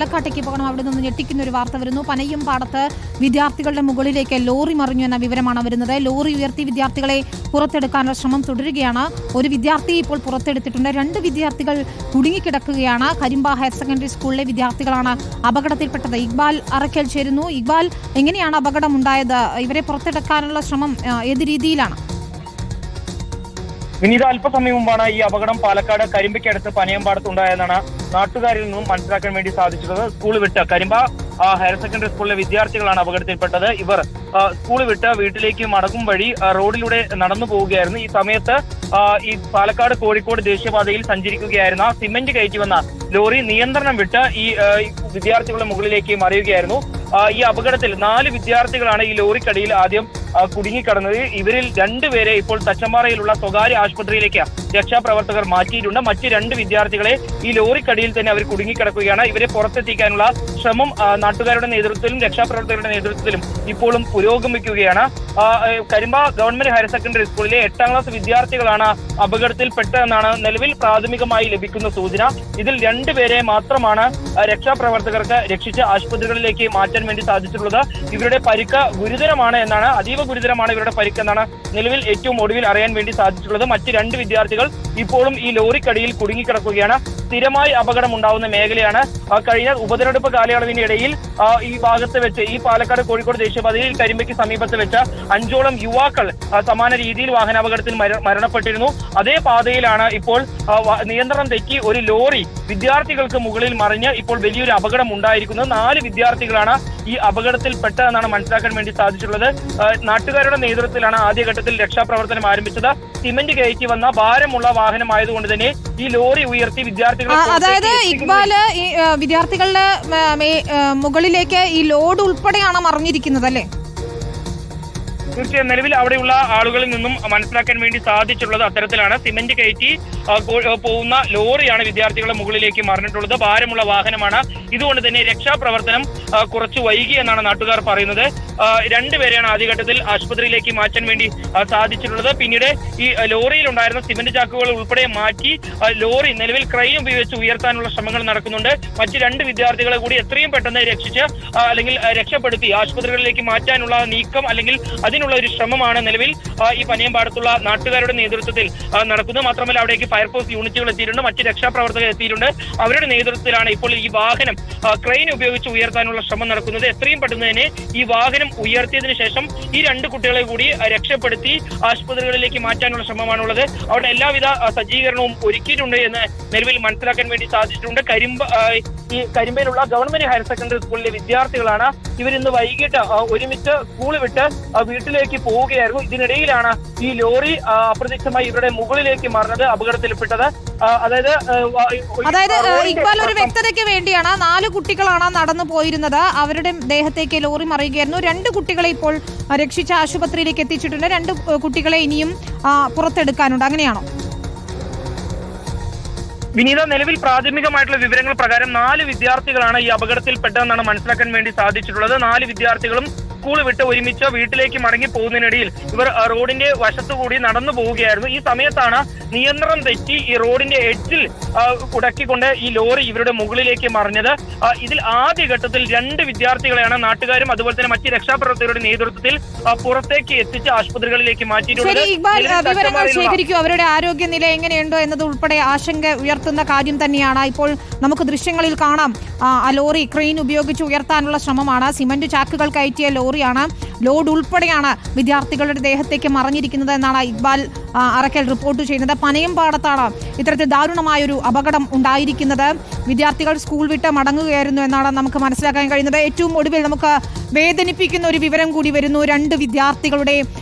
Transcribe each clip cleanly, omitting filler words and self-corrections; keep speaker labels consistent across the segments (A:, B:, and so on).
A: പാലക്കാട്ടേക്ക് പോകണം. അവിടെ നിന്ന് ഞെട്ടിക്കുന്ന ഒരു വാർത്ത വരുന്നു. പനയും പാടത്ത് വിദ്യാർത്ഥികളുടെ മുകളിലേക്ക് ലോറി മറിഞ്ഞു എന്ന വിവരമാണ് വരുന്നത്. ലോറി ഉയർത്തി വിദ്യാർത്ഥികളെ പുറത്തെടുക്കാനുള്ള ശ്രമം തുടരുകയാണ്. ഒരു വിദ്യാർത്ഥി ഇപ്പോൾ പുറത്തെടുത്തിട്ടുണ്ട്. 2 വിദ്യാർത്ഥികൾ കുടുങ്ങിക്കിടക്കുകയാണ്. കരിമ്പ ഹയർ സെക്കൻഡറി സ്കൂളിലെ വിദ്യാർത്ഥികളാണ് അപകടത്തിൽപ്പെട്ടത്. ഇക്ബാൽ അറക്കൽ ചേരുന്നു. ഇക്ബാൽ, എങ്ങനെയാണ് അപകടമുണ്ടായത്? ഇവരെ പുറത്തെടുക്കാനുള്ള ശ്രമം ഏത് രീതിയിലാണ്?
B: വിനീത, അല്പസമയം മുമ്പാണ് ഈ അപകടം പാലക്കാട് കരിമ്പയ്ക്കടുത്ത് പനയമ്പാടത്ത് ഉണ്ടായതെന്നാണ് നാട്ടുകാരിൽ നിന്നും മനസ്സിലാക്കാൻ വേണ്ടി സാധിച്ചത്. സ്കൂൾ വിട്ട് കരിമ്പ ഹയർ സെക്കൻഡറി സ്കൂളിലെ വിദ്യാർത്ഥികളാണ് അപകടത്തിൽപ്പെട്ടത്. ഇവർ സ്കൂൾ വിട്ട് വീട്ടിലേക്ക് മടങ്ങും വഴി റോഡിലൂടെ നടന്നു പോവുകയായിരുന്നു. ഈ സമയത്ത് ഈ പാലക്കാട് കോഴിക്കോട് ദേശീയപാതയിൽ സഞ്ചരിക്കുകയായിരുന്ന സിമന്റ് കയറ്റി വന്ന ലോറി നിയന്ത്രണം വിട്ട് ഈ വിദ്യാർത്ഥികളുടെ മുകളിലേക്ക് മറിയുകയായിരുന്നു. ഈ അപകടത്തിൽ 4 വിദ്യാർത്ഥികളാണ് ഈ ലോറിക്കടിയിൽ ആദ്യം കുടുങ്ങിക്കിടന്നത്. ഇവരിൽ 2 പേരെ ഇപ്പോൾ തച്ചമ്പാറയിലുള്ള സ്വകാര്യ ആശുപത്രിയിലേക്ക് രക്ഷാപ്രവർത്തകർ മാറ്റിയിട്ടുണ്ട്. മറ്റ് 2 വിദ്യാർത്ഥികളെ ഈ ലോറിക്കടിയിൽ തന്നെ അവർ കുടുങ്ങിക്കിടക്കുകയാണ്. ഇവരെ പുറത്തെത്തിക്കാനുള്ള ശ്രമം നാട്ടുകാരുടെ നേതൃത്വത്തിലും രക്ഷാപ്രവർത്തകരുടെ നേതൃത്വത്തിലും ഇപ്പോഴും പുരോഗമിക്കുകയാണ്. കരിമ്പ ഗവൺമെന്റ് ഹയർ സെക്കൻഡറി സ്കൂളിലെ 8ാം ക്ലാസ് വിദ്യാർത്ഥികളാണ് അപകടത്തിൽപ്പെട്ടതെന്നാണ് നിലവിൽ പ്രാഥമികമായി ലഭിക്കുന്ന സൂചന. ഇതിൽ 2 പേരെ മാത്രമാണ് രക്ഷാപ്രവർത്തകർക്ക് രക്ഷിച്ച് ആശുപത്രികളിലേക്ക് മാറ്റാൻ വേണ്ടി സാധിച്ചിട്ടുള്ളത്. ഇവരുടെ പരിക്ക് ഗുരുതരമാണ് എന്നാണ്, അതീവ ഗുരുതരമാണ് ഇവരുടെ പരിക്കെന്നാണ് നിലവിൽ ഏറ്റവും ഒടുവിൽ അറിയാൻ വേണ്ടി സാധിച്ചിട്ടുള്ളത്. മറ്റ് 2 വിദ്യാർത്ഥികൾ ഇപ്പോഴും ഈ ലോറിക്കടിയിൽ കുടുങ്ങിക്കിടക്കുകയാണ്. സ്ഥിരമായി അപകടം ഉണ്ടാവുന്ന മേഖലയാണ്. കഴിഞ്ഞ ഉപതെരഞ്ഞെടുപ്പ് കാലയളവിനിടയിൽ ഈ ഭാഗത്ത് വെച്ച് ഈ പാലക്കാട് കോഴിക്കോട് ദേശീയപാതയിൽ കരിമ്പയ്ക്ക് സമീപത്ത് വെച്ച് 5ഓളം യുവാക്കൾ സമാന രീതിയിൽ വാഹനാപകടത്തിൽ മരണപ്പെട്ടിരുന്നു. അതേ പാതയിലാണ് ഇപ്പോൾ നിയന്ത്രണം തെറ്റി ഒരു ലോറി വിദ്യാർത്ഥികൾക്ക് മുകളിൽ മറിഞ്ഞ് ഇപ്പോൾ വലിയൊരു അപകടം ഉണ്ടായിരിക്കുന്നത്. 4 വിദ്യാർത്ഥികളാണ് ഈ അപകടത്തിൽപ്പെട്ടതെന്നാണ് മനസ്സിലാക്കാൻ വേണ്ടി സാധിച്ചിട്ടുള്ളത്. നാട്ടുകാരുടെ നേതൃത്വത്തിലാണ് ആദ്യഘട്ടത്തിൽ രക്ഷാപ്രവർത്തനം ആരംഭിച്ചത്. സിമന്റ് കയറ്റി വന്ന ഭാരമുള്ള വാഹനമായതുകൊണ്ട് തന്നെ ഈ ലോറി ഉയർത്തി വിദ്യാർത്ഥികളെ,
A: അതായത് ഇക്ബാല്, ഈ വിദ്യാർത്ഥികളുടെ മുകളിലേക്ക് ഈ ലോഡ് ഉൾപ്പെടെയാണ് മറിഞ്ഞിരിക്കുന്നത് അല്ലേ?
B: തീർച്ചയായും നിലവിൽ അവിടെയുള്ള ആളുകളിൽ നിന്നും മനസ്സിലാക്കാൻ വേണ്ടി സാധിച്ചിട്ടുള്ളത് അത്തരത്തിലാണ്. സിമന്റ് കയറ്റി പോകുന്ന ലോറിയാണ് വിദ്യാർത്ഥികളുടെ മുകളിലേക്ക് മറിഞ്ഞിട്ടുള്ളത്. ഭാരമുള്ള വാഹനമാണ്. ഇതുകൊണ്ട് തന്നെ രക്ഷാപ്രവർത്തനം കുറച്ച് വൈകി എന്നാണ് നാട്ടുകാർ പറയുന്നത്. 2 പേരെയാണ് ആദ്യഘട്ടത്തിൽ ആശുപത്രിയിലേക്ക് മാറ്റാൻ വേണ്ടി സാധിച്ചിട്ടുള്ളത്. പിന്നീട് ഈ ലോറിയിൽ ഉണ്ടായിരുന്ന സിമന്റ് ചാക്കുകൾ ഉൾപ്പെടെ മാറ്റി ലോറി നിലവിൽ ക്രെയിൻ ഉപയോഗിച്ച് ഉയർത്താനുള്ള ശ്രമങ്ങൾ നടക്കുന്നുണ്ട്. മറ്റ് 2 വിദ്യാർത്ഥികളെ കൂടി എത്രയും പെട്ടെന്ന് രക്ഷിച്ച് അല്ലെങ്കിൽ രക്ഷപ്പെടുത്തി ആശുപത്രികളിലേക്ക് മാറ്റാനുള്ള നീക്കം അല്ലെങ്കിൽ അതിനുള്ള ഒരു ശ്രമമാണ് നിലവിൽ ഈ പനയമ്പാടത്തുള്ള നാട്ടുകാരുടെ നേതൃത്വത്തിൽ നടക്കുന്നത്. മാത്രമല്ല അവിടേക്ക് ഫയർഫോഴ്സ് യൂണിറ്റുകൾ എത്തിയിട്ടുണ്ട്, മറ്റ് രക്ഷാപ്രവർത്തകർ എത്തിയിട്ടുണ്ട്. അവരുടെ നേതൃത്വത്തിലാണ് ഇപ്പോൾ ഈ വാഹനം ക്രെയിൻ ഉപയോഗിച്ച് ഉയർത്താനുള്ള ശ്രമം നടക്കുന്നത്. എത്രയും പെട്ടെന്ന് തന്നെ ഈ വാഹനം ഉയർത്തിയതിനു ശേഷം ഈ 2 കുട്ടികളെ കൂടി രക്ഷപ്പെടുത്തി ആശുപത്രികളിലേക്ക് മാറ്റാനുള്ള ശ്രമമാണുള്ളത്. അവിടെ എല്ലാവിധ സജ്ജീകരണവും ഒരുക്കിയിട്ടുണ്ട് എന്ന് നിലവിൽ മനസ്സിലാക്കാൻ വേണ്ടി സാധിച്ചിട്ടുണ്ട്. ഈ കരിമ്പയിലുള്ള ഗവൺമെന്റ് ഹയർ സെക്കൻഡറി സ്കൂളിലെ വിദ്യാർത്ഥികളാണ്. ഇവരിന്ന് വൈകിട്ട് ഒരുമിച്ച് സ്കൂൾ വിട്ട് വീട്ടിലേക്ക് പോവുകയായിരുന്നു. ഇതിനിടയിലാണ് ഈ ലോറി അപ്രത്യക്ഷമായി ഇവരുടെ മുകളിലേക്ക് മറിഞ്ഞത്, അപകടത്തിൽപ്പെട്ടത്. അതായത്
A: ഇക്ബാൽ, ഒരു വ്യക്തതയ്ക്ക് വേണ്ടിയാണ്, 4 കുട്ടികളാണ് നടന്നു പോയിരുന്നത്. അവരുടെ ദേഹത്തേക്ക് ലോറി മറിയുകയായിരുന്നു. 2 കുട്ടികളെ ഇപ്പോൾ രക്ഷിച്ച ആശുപത്രിയിലേക്ക് എത്തിച്ചിട്ടുണ്ട്. 2 കുട്ടികളെ ഇനിയും പുറത്തെടുക്കാനുണ്ട്. അങ്ങനെയാണോ
B: വിനീത? നിലവിൽ പ്രാഥമികമായിട്ടുള്ള വിവരങ്ങൾ പ്രകാരം 4 വിദ്യാർത്ഥികളാണ് ഈ അപകടത്തിൽപ്പെട്ടതെന്നാണ് മനസ്സിലാക്കാൻ വേണ്ടി സാധിച്ചിട്ടുള്ളത്. 4 വിദ്യാർത്ഥികളും സ്കൂൾ വിട്ട് ഒരുമിച്ച് വീട്ടിലേക്ക് മടങ്ങി പോകുന്നതിനിടയിൽ ഇവർ റോഡിന്റെ വശത്തുകൂടി നടന്നു പോവുകയായിരുന്നു. ഈ സമയത്താണ് നിയന്ത്രണം തെറ്റി ഈ റോഡിന്റെ എഡ്ജിൽ കുടക്കിക്കൊണ്ട് ഈ ലോറി ഇവരുടെ മുകളിലേക്ക് മറിഞ്ഞത്. ഇതിൽ ആദ്യഘട്ടത്തിൽ 2 വിദ്യാർത്ഥികളെയാണ് നാട്ടുകാരും അതുപോലെ തന്നെ മറ്റ് രക്ഷാപ്രവർത്തകരുടെ നേതൃത്വത്തിൽ പുറത്തേക്ക് എത്തിച്ച് ആശുപത്രികളിലേക്ക് മാറ്റിയിട്ടുള്ളത്.
A: വിവരങ്ങൾ ശേഖരിക്കൂ. അവരുടെ ആരോഗ്യനില എങ്ങനെയുണ്ടോ എന്നത് ഉൾപ്പെടെ ആശങ്ക ഉയർത്തുന്ന കാര്യം തന്നെയാണ്. ഇപ്പോൾ നമുക്ക് ദൃശ്യങ്ങളിൽ കാണാം, ആ ലോറി ക്രെയിൻ ഉപയോഗിച്ച് ഉയർത്താനുള്ള ശ്രമമാണ്. സിമന്റ് ചാക്കുകൾ കയറ്റിയ ലോറിയാണ്. ലോഡ് ഉൾപ്പെടെയാണ് വിദ്യാർത്ഥികളുടെ ദേഹത്തേക്ക് മറിഞ്ഞിരിക്കുന്നത് എന്നാണ് ഇക്ബാൽ അറക്കൽ റിപ്പോർട്ട് ചെയ്യുന്നത്. പനയമ്പാടത്താണ് ഇത്തരത്തിൽ ദാരുണമായൊരു അപകടം ഉണ്ടായിരിക്കുന്നത്. വിദ്യാർത്ഥികൾ സ്കൂൾ വിട്ട് മടങ്ങുകയായിരുന്നു എന്നാണ് നമുക്ക് മനസ്സിലാക്കാൻ കഴിയുന്നത്. ഏറ്റവും ഒടുവിൽ നമുക്ക് വേദനിപ്പിക്കുന്ന ഒരു വിവരം കൂടി വരുന്നു. 2 വിദ്യാർത്ഥികളുടെ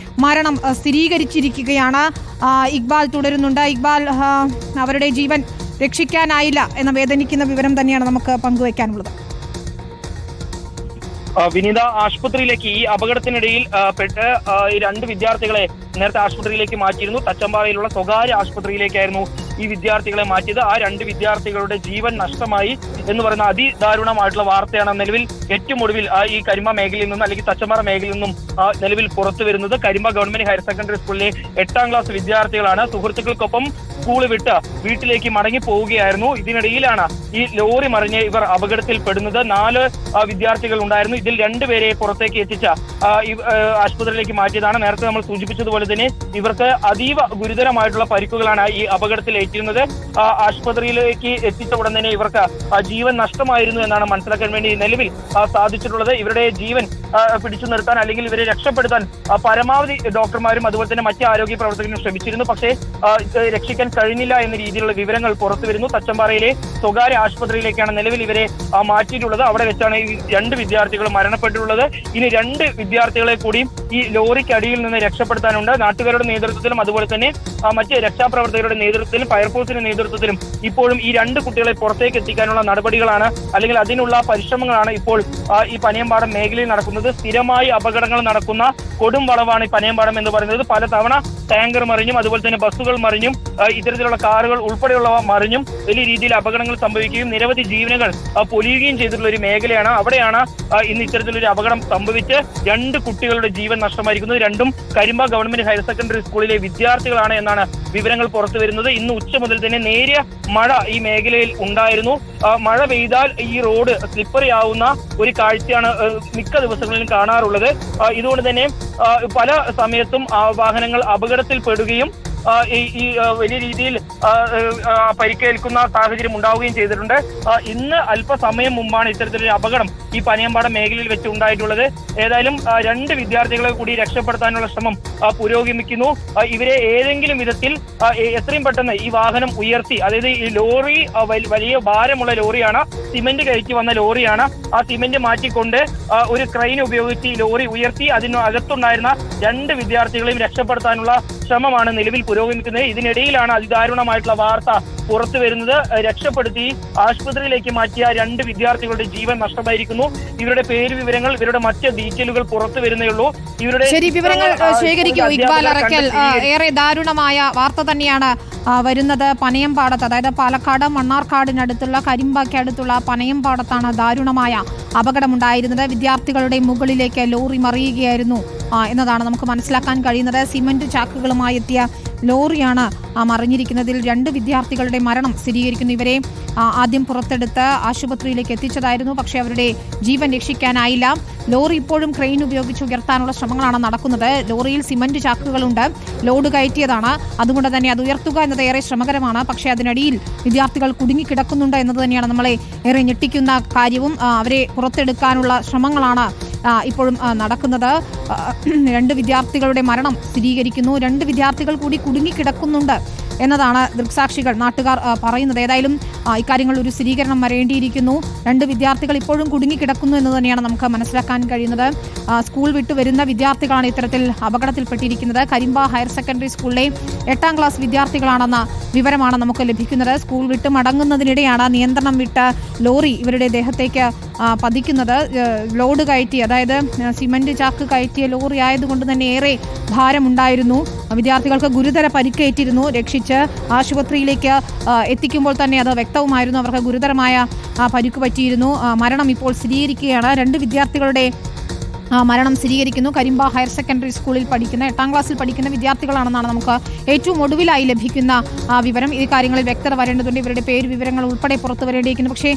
A: മരണം സ്ഥിരീകരിച്ചിരിക്കുകയാണ്. ഇക്ബാൽ തുടരുന്നുണ്ട്. ഇക്ബാൽ, അവരുടെ ജീവൻ രക്ഷിക്കാനായില്ല എന്ന വേദനിക്കുന്ന വിവരം തന്നെയാണ് നമുക്ക് പങ്കുവയ്ക്കാനുള്ളത്.
B: വിനീത, ആശുപത്രിയിലേക്ക് ഈ അപകടത്തിനിടയിൽ പെട്ട് ഈ 2 വിദ്യാർത്ഥികളെ നേരത്തെ ആശുപത്രിയിലേക്ക് മാറ്റിയിരുന്നു. തച്ചമ്പാറയിലുള്ള സ്വകാര്യ ആശുപത്രിയിലേക്കായിരുന്നു ഈ വിദ്യാർത്ഥികളെ മാറ്റിയത്. ആ 2 വിദ്യാർത്ഥികളുടെ ജീവൻ നഷ്ടമായി എന്ന് പറയുന്ന അതിദാരുണമായിട്ടുള്ള വാർത്തയാണ് നിലവിൽ ഏറ്റവും ഒടുവിൽ ഈ കരിമ്പ മേഖലയിൽ നിന്നും അല്ലെങ്കിൽ തച്ചമ്പാറ മേഖലയിൽ നിന്നും നിലവിൽ പുറത്തു വരുന്നത്. കരിമ്പ ഗവൺമെന്റ് ഹയർ സെക്കൻഡറി സ്കൂളിലെ 8ാം ക്ലാസ് വിദ്യാർത്ഥികളാണ്. സുഹൃത്തുക്കൾക്കൊപ്പം സ്കൂൾ വിട്ട് വീട്ടിലേക്ക് മടങ്ങി പോവുകയായിരുന്നു. ഇതിനിടയിലാണ് ഈ ലോറി മറിഞ്ഞ് ഇവർ അപകടത്തിൽപ്പെടുന്നത്. 4 വിദ്യാർത്ഥികൾ ഉണ്ടായിരുന്നു. ഇതിൽ 2 പേരെ പുറത്തേക്ക് എത്തിച്ച ആശുപത്രിയിലേക്ക് മാറ്റിയതാണ്. നേരത്തെ നമ്മൾ സൂചിപ്പിച്ചതുപോലെ തന്നെ ഇവർക്ക് അതീവ ഗുരുതരമായിട്ടുള്ള പരിക്കുകളാണ് ഈ അപകടത്തിൽ ഏറ്റിരുന്നത്. ആശുപത്രിയിലേക്ക് എത്തിച്ച ഉടൻ തന്നെ ഇവർക്ക് ജീവൻ നഷ്ടമായിരുന്നു എന്നാണ് മനസ്സിലാക്കാൻ വേണ്ടി നിലവിൽ സാധിച്ചിട്ടുള്ളത്. ഇവരുടെ ജീവൻ പിടിച്ചു നിർത്താൻ അല്ലെങ്കിൽ ഇവരെ രക്ഷപ്പെടുത്താൻ പരമാവധി ഡോക്ടർമാരും അതുപോലെ തന്നെ മറ്റ് ആരോഗ്യ പ്രവർത്തകരും ശ്രമിച്ചിരുന്നു. പക്ഷേ രക്ഷിക്കാൻ കഴിഞ്ഞില്ല എന്ന രീതിയിലുള്ള വിവരങ്ങൾ പുറത്തു വരുന്നു. തച്ചമ്പാറയിലെ സ്വകാര്യ ആശുപത്രിയിലേക്കാണ് നിലവിൽ ഇവരെ മാറ്റിയിട്ടുള്ളത്. അവിടെ വെച്ചാണ് ഈ 2 വിദ്യാർത്ഥികൾ മരണപ്പെട്ടിട്ടുള്ളത്. ഇനി 2 വിദ്യാർത്ഥികളെ കൂടി ഈ ലോറിക്കടിയിൽ നിന്ന് രക്ഷപ്പെടുത്താനുണ്ട്. നാട്ടുകാരുടെ നേതൃത്വത്തിലും അതുപോലെ തന്നെ മറ്റ് രക്ഷാപ്രവർത്തകരുടെ നേതൃത്വത്തിലും ഫയർഫോഴ്സിന്റെ നേതൃത്വത്തിലും ഇപ്പോഴും ഈ 2 കുട്ടികളെ പുറത്തേക്ക് എത്തിക്കാനുള്ള നടപടികളാണ് അല്ലെങ്കിൽ അതിനുള്ള പരിശ്രമങ്ങളാണ് ഇപ്പോൾ ഈ പനയമ്പാടം മേഖലയിൽ നടക്കുന്നത്. സ്ഥിരമായി അപകടങ്ങൾ നടക്കുന്ന കൊടും വളവാണ് ഈ പനയമ്പാടം എന്ന് പറയുന്നത്. പലതവണ ടാങ്കർ മറിഞ്ഞും അതുപോലെ തന്നെ ബസ്സുകൾ മറിഞ്ഞും ഇത്തരത്തിലുള്ള കാറുകൾ ഉൾപ്പെടെയുള്ളവ മറിഞ്ഞും വലിയ രീതിയിൽ അപകടങ്ങൾ സംഭവിക്കുകയും നിരവധി ജീവനുകൾ പൊലിയുകയും ചെയ്തിട്ടുള്ള ഒരു മേഖലയാണ്. അവിടെയാണ് ഇന്ന് ഇത്തരത്തിലൊരു അപകടം സംഭവിച്ച് 2 കുട്ടികളുടെ ജീവൻ നഷ്ടമായിരിക്കുന്നത്. 2ഉം കരിമ്പ ഗവൺമെന്റ് ഹയർ സെക്കൻഡറി സ്കൂളിലെ വിദ്യാർത്ഥികളാണ് എന്നാണ് വിവരങ്ങൾ പുറത്തു വരുന്നത്. ഇന്ന് ഉച്ച മുതൽ തന്നെ നേരിയ മഴ ഈ മേഖലയിൽ ഉണ്ടായിരുന്നു. മഴ പെയ്താൽ ഈ റോഡ് സ്ലിപ്പറി ആവുന്ന ഒരു കാഴ്ചയാണ് മിക്ക ദിവസങ്ങളിലും കാണാറുള്ളത്. ഇതുകൊണ്ട് തന്നെ പല സമയത്തും വാഹനങ്ങൾ അപകടത്തിൽപ്പെടുകയും ഈ വലിയ രീതിയിൽ പരിക്കേൽക്കുന്ന സാഹചര്യം ഉണ്ടാവുകയും ചെയ്തിട്ടുണ്ട്. ഇന്ന് അല്പസമയം മുമ്പാണ് ഇത്തരത്തിലൊരു അപകടം ഈ പനയമ്പാടം മേഖലയിൽ വെച്ച് ഉണ്ടായിട്ടുള്ളത്. ഏതായാലും 2 വിദ്യാർത്ഥികളെ കൂടി രക്ഷപ്പെടുത്താനുള്ള ശ്രമം പുരോഗമിക്കുന്നു. ഇവരെ ഏതെങ്കിലും വിധത്തിൽ എത്രയും പെട്ടെന്ന് ഈ വാഹനം ഉയർത്തി, അതായത് ഈ ലോറി വലിയ ഭാരമുള്ള ലോറിയാണ്, സിമന്റ് കയറ്റി വന്ന ലോറിയാണ്. ആ സിമന്റ് മാറ്റിക്കൊണ്ട് ഒരു ക്രെയിൻ ഉപയോഗിച്ച് ഈ ലോറി ഉയർത്തി അതിനകത്തുണ്ടായിരുന്ന 2 വിദ്യാർത്ഥികളെയും രക്ഷപ്പെടുത്താനുള്ള ശ്രമമാണ് നിലവിൽ പുരോഗമിക്കുന്നത്. ഇതിനിടയിലാണ് അതിദാരുണമായിട്ടുള്ള വാർത്ത പുറത്തു വരുന്നത്. രക്ഷപ്പെടുത്തി ആശുപത്രിയിലേക്ക് മാറ്റിയ 2 വിദ്യാർത്ഥികളുടെ ജീവൻ നഷ്ടമായിരിക്കുന്നു. ഇവരുടെ പേര് വിവരങ്ങൾ, ഇവരുടെ മറ്റ് ഡീറ്റെയിലുകൾ പുറത്തു വരുന്നേയുള്ളൂ. ഇവരുടെ
A: വിവരങ്ങൾ ശേഖരിക്കൂ ഇക്ബാൽ അറക്കൽ. ഏറെ ദാരുണമായ വാർത്ത തന്നെയാണ് വരുന്നത്. പനയമ്പാടത്ത്, അതായത് പാലക്കാട് മണ്ണാർക്കാടിനടുത്തുള്ള കരിമ്പയ്ക്കടുത്തുള്ള പനയമ്പാടത്താണ് ദാരുണമായ അപകടമുണ്ടായിരുന്നത്. വിദ്യാർത്ഥികളുടെ മുകളിലേക്ക് ലോറി മറിയുകയായിരുന്നു എന്നതാണ് നമുക്ക് മനസ്സിലാക്കാൻ കഴിയുന്നത്. സിമന്റ് ചാക്കുകളുമായി എത്തിയ ലോറിയാണ് മറിഞ്ഞിരിക്കുന്നതിൽ 2 വിദ്യാർത്ഥികളുടെ മരണം സ്ഥിരീകരിക്കുന്നു. ഇവരെ ആദ്യം പുറത്തെടുത്ത് ആശുപത്രിയിലേക്ക് എത്തിച്ചതായിരുന്നു. പക്ഷേ അവരുടെ ജീവൻ രക്ഷിക്കാനായില്ല. ലോറി ഇപ്പോഴും ക്രെയിൻ ഉപയോഗിച്ച് ഉയർത്താനുള്ള ശ്രമങ്ങളാണ് നടക്കുന്നത്. ലോറിയിൽ സിമന്റ് ചാക്കുകളുണ്ട്, ലോഡ് കയറ്റിയതാണ്. അതുകൊണ്ട് തന്നെ അത് ഉയർത്തുക എന്നത് ഏറെ ശ്രമകരമാണ്. പക്ഷേ അതിനിടയിൽ വിദ്യാർത്ഥികൾ കുടുങ്ങിക്കിടക്കുന്നുണ്ട് എന്നത് തന്നെയാണ് നമ്മളെ ഏറെ ഞെട്ടിക്കുന്ന കാര്യവും. അവരെ പുറത്തെടുക്കാനുള്ള ശ്രമങ്ങളാണ് ഇപ്പോഴും നടക്കുന്നത്. 2 വിദ്യാർത്ഥികളുടെ മരണം സ്ഥിരീകരിക്കുന്നു. 2 വിദ്യാർത്ഥികൾ കൂടി കുടുങ്ങിക്കിടക്കുന്നുണ്ട് എന്നതാണ് ദൃക്സാക്ഷികൾ, നാട്ടുകാർ പറയുന്നത്. ഏതായാലും ഇക്കാര്യങ്ങൾ ഒരു സ്ഥിരീകരണം വരേണ്ടിയിരിക്കുന്നു. 2 വിദ്യാർത്ഥികൾ ഇപ്പോഴും കുടുങ്ങിക്കിടക്കുന്നു എന്ന് തന്നെയാണ് നമുക്ക് മനസ്സിലാക്കാൻ കഴിയുന്നത്. സ്കൂൾ വിട്ടു വരുന്ന വിദ്യാർത്ഥികളാണ് ഇത്തരത്തിൽ അപകടത്തിൽപ്പെട്ടിരിക്കുന്നത്. കരിമ്പ ഹയർ സെക്കൻഡറി സ്കൂളിലെ 8ാം ക്ലാസ് വിദ്യാർത്ഥികളാണെന്ന വിവരമാണ് നമുക്ക് ലഭിക്കുന്നത്. സ്കൂൾ വിട്ട് മടങ്ങുന്നതിനിടെയാണ് നിയന്ത്രണം വിട്ട ലോറി ഇവരുടെ ദേഹത്തേക്ക് പതിക്കുന്നത്. ലോഡ് കയറ്റി, അതായത് സിമന്റ് ചാക്ക് കയറ്റിയ ലോറി ആയതുകൊണ്ട് തന്നെ ഏറെ ഭാരമുണ്ടായിരുന്നു. വിദ്യാർത്ഥികൾക്ക് ഗുരുതര പരിക്കേറ്റിരുന്നു. രക്ഷിച്ച് ആശുപത്രിയിലേക്ക് എത്തിക്കുമ്പോൾ തന്നെ അത് വ്യക്തവുമായിരുന്നു. അവർക്ക് ഗുരുതരമായ പരിക്ക് പറ്റിയിരുന്നു. മരണം ഇപ്പോൾ സ്ഥിരീകരിക്കുകയാണ്. 2 വിദ്യാർത്ഥികളുടെ മരണം സ്ഥിരീകരിക്കുന്നു. കരിമ്പ ഹയർ സെക്കൻഡറി സ്കൂളിൽ പഠിക്കുന്ന 8ാം ക്ലാസ്സിൽ പഠിക്കുന്ന വിദ്യാർത്ഥികളാണെന്നാണ് നമുക്ക് ഏറ്റവും ഒടുവിലായി ലഭിക്കുന്ന വിവരം. ഈ കാര്യങ്ങളിൽ വ്യക്തത വരേണ്ടതുണ്ട്. ഇവരുടെ പേര് വിവരങ്ങൾ ഉൾപ്പെടെ പുറത്തു വരേണ്ടിയിരിക്കുന്നു. പക്ഷേ